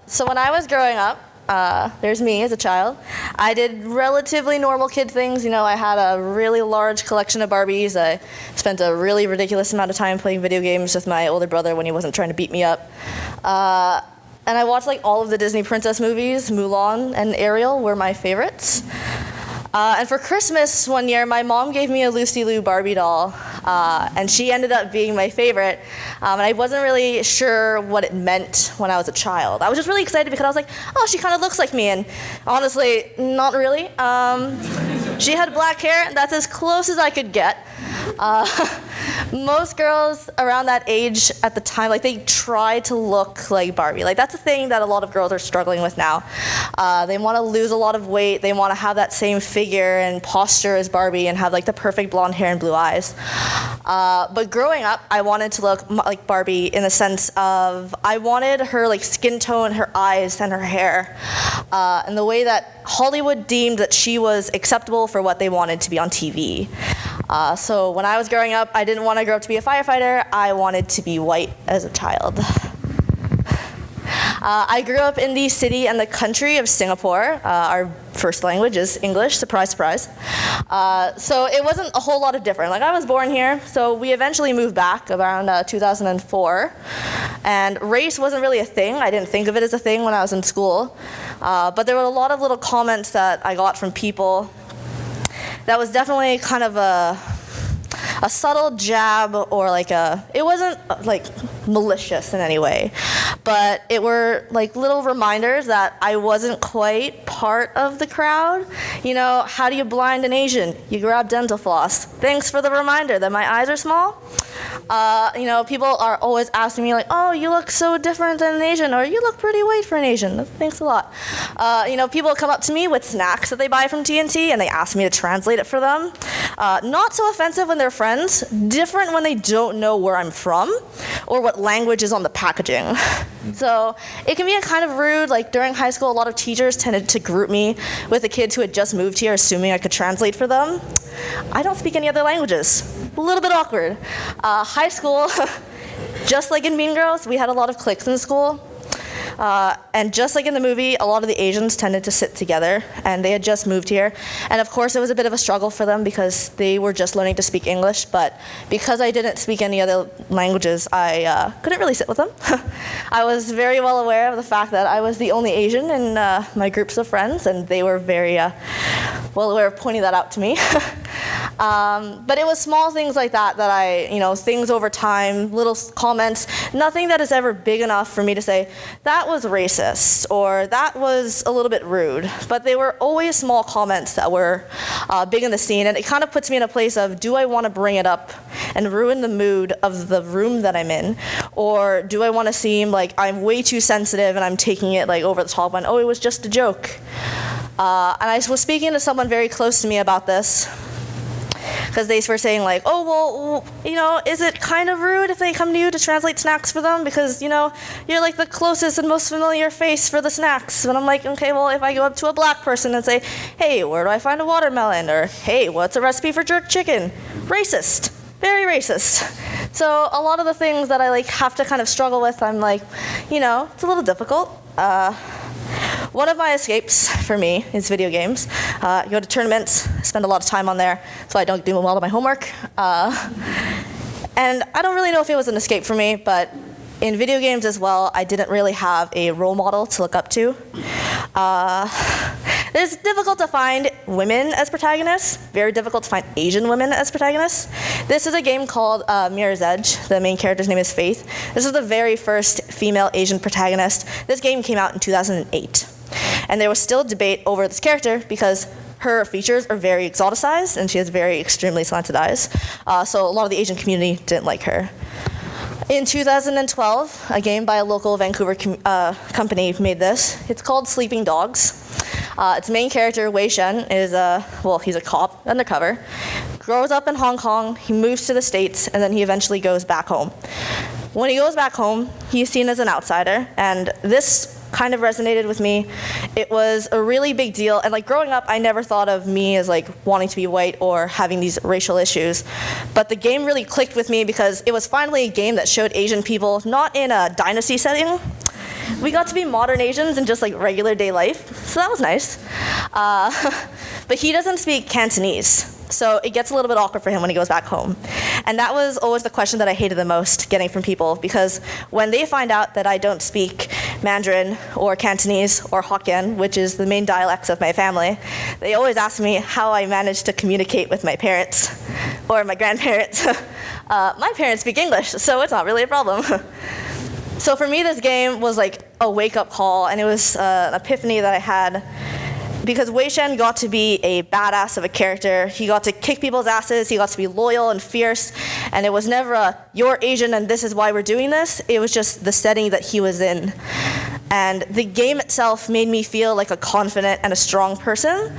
So when I was growing up, there's me as a child. I did relatively normal kid things. You know, I had a really large collection of Barbies. I spent a really ridiculous amount of time playing video games with my older brother when he wasn't trying to beat me up. And I watched like all of the Disney princess movies. Mulan and Ariel were my favorites. And for Christmas one year, my mom gave me a Lucy Liu Barbie doll, and she ended up being my favorite. And I wasn't really sure what it meant when I was a child. I was just really excited because I was like, oh, she kind of looks like me. And honestly, not really. She had black hair, and that's as close as I could get. Most girls around that age at the time, like, they try to look like Barbie. Like, that's a thing that a lot of girls are struggling with now. They want to lose a lot of weight. They want to have that same figure and posture as Barbie and have like the perfect blonde hair and blue eyes. But growing up, I wanted to look like Barbie in the sense of I wanted her like skin tone, her eyes, and her hair, and the way that Hollywood deemed that she was acceptable for what they wanted to be on TV. So when I was growing up, I didn't want to grow up to be a firefighter. I wanted to be white as a child. I grew up in the city and the country of Singapore. Our first language is English, surprise, surprise. So it wasn't a whole lot of different. Like, I was born here, so we eventually moved back around 2004. And race wasn't really a thing. I didn't think of it as a thing when I was in school. But there were a lot of little comments that I got from people that was definitely kind of a subtle jab, or like it wasn't like malicious in any way, but it were like little reminders that I wasn't quite part of the crowd. You know, how do you blind an Asian? You grab dental floss. Thanks for the reminder that my eyes are small. You know, people are always asking me like, oh, you look so different than an Asian, or you look pretty white for an Asian. Thanks a lot. You know, people come up to me with snacks that they buy from TNT, and they ask me to translate it for them. Not so offensive when they're friends, different when they don't know where I'm from or what language is on the packaging. So it can be a kind of rude. Like, during high school, a lot of teachers tended to group me with the kids who had just moved here, assuming I could translate for them. I don't speak any other languages. A little bit awkward. High school, just like in Mean Girls, we had a lot of cliques in school. And just like in the movie, a lot of the Asians tended to sit together, and they had just moved here. And of course, it was a bit of a struggle for them because they were just learning to speak English. But because I didn't speak any other languages, I couldn't really sit with them. I was very well aware of the fact that I was the only Asian in my groups of friends, and they were very well aware of pointing that out to me. But it was small things like that that you know, things over time, little comments, nothing that is ever big enough for me to say, that was racist, or that was a little bit rude. But they were always small comments that were big in the scene, and it kind of puts me in a place of, do I want to bring it up and ruin the mood of the room that I'm in? Or do I want to seem like I'm way too sensitive and I'm taking it like over the top when, oh, it was just a joke? And I was speaking to someone very close to me about this, because they were saying like, oh, well, you know, is it kind of rude if they come to you to translate snacks for them? Because, you know, you're like the closest and most familiar face for the snacks. And I'm like, okay, well, if I go up to a black person and say, hey, where do I find a watermelon? Or, hey, what's a recipe for jerk chicken? Racist. Very racist. So a lot of the things that I like have to kind of struggle with, I'm like, you know, it's a little difficult. One of my escapes for me is video games. I go to tournaments, spend a lot of time on there, so I don't do all of my homework. And I don't really know if it was an escape for me, but in video games as well, I didn't really have a role model to look up to. It's difficult to find women as protagonists, very difficult to find Asian women as protagonists. This is a game called Mirror's Edge. The main character's name is Faith. This is the very first female Asian protagonist. This game came out in 2008. And there was still debate over this character because her features are very exoticized and she has very extremely slanted eyes. So a lot of the Asian community didn't like her. In 2012, a game by a local Vancouver company made this. It's called Sleeping Dogs. Its main character, Wei Shen, is he's a cop, undercover. Grows up in Hong Kong, he moves to the States, and then he eventually goes back home. When he goes back home, he's seen as an outsider, and this kind of resonated with me. It was a really big deal, and like growing up, I never thought of me as like wanting to be white or having these racial issues. But the game really clicked with me because it was finally a game that showed Asian people not in a dynasty setting. we got to be modern Asians in just like regular day life, so that was nice. But he doesn't speak Cantonese, so it gets a little bit awkward for him when he goes back home. And that was always the question that I hated the most getting from people, because when they find out that I don't speak Mandarin or Cantonese or Hokkien, which is the main dialects of my family, they always ask me how I managed to communicate with my parents or my grandparents. My parents speak English, so it's not really a problem. So for me, this game was like a wake-up call, and it was an epiphany that I had, because Wei Shen got to be a badass of a character. He got to kick people's asses, he got to be loyal and fierce, and it was never a, you're Asian and this is why we're doing this. It was just the setting that he was in. And the game itself made me feel like a confident and a strong person,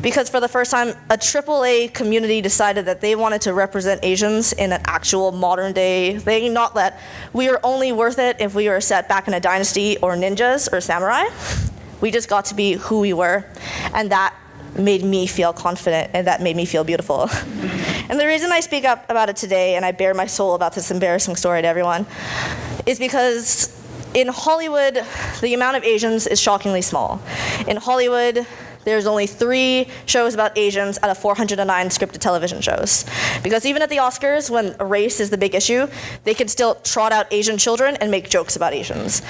because for the first time, a AAA community decided that they wanted to represent Asians in an actual modern day thing, not that we were only worth it if we were set back in a dynasty or ninjas or samurai. We just got to be who we were, and that made me feel confident, and that made me feel beautiful. And the reason I speak up about it today, and I bare my soul about this embarrassing story to everyone, is because in Hollywood, the amount of Asians is shockingly small. In Hollywood, there's only 3 shows about Asians out of 409 scripted television shows. Because even at the Oscars, when race is the big issue, they can still trot out Asian children and make jokes about Asians.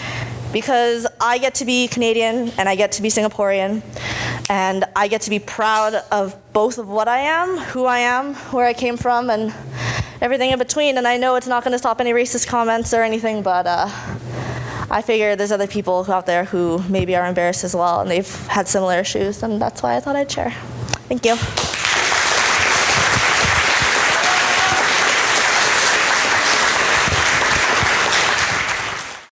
Because I get to be Canadian and I get to be Singaporean, and I get to be proud of both of what I am, who I am, where I came from, and everything in between. And I know it's not going to stop any racist comments or anything, but I figure there's other people out there who maybe are embarrassed as well, and they've had similar issues, and that's why I thought I'd share. Thank you.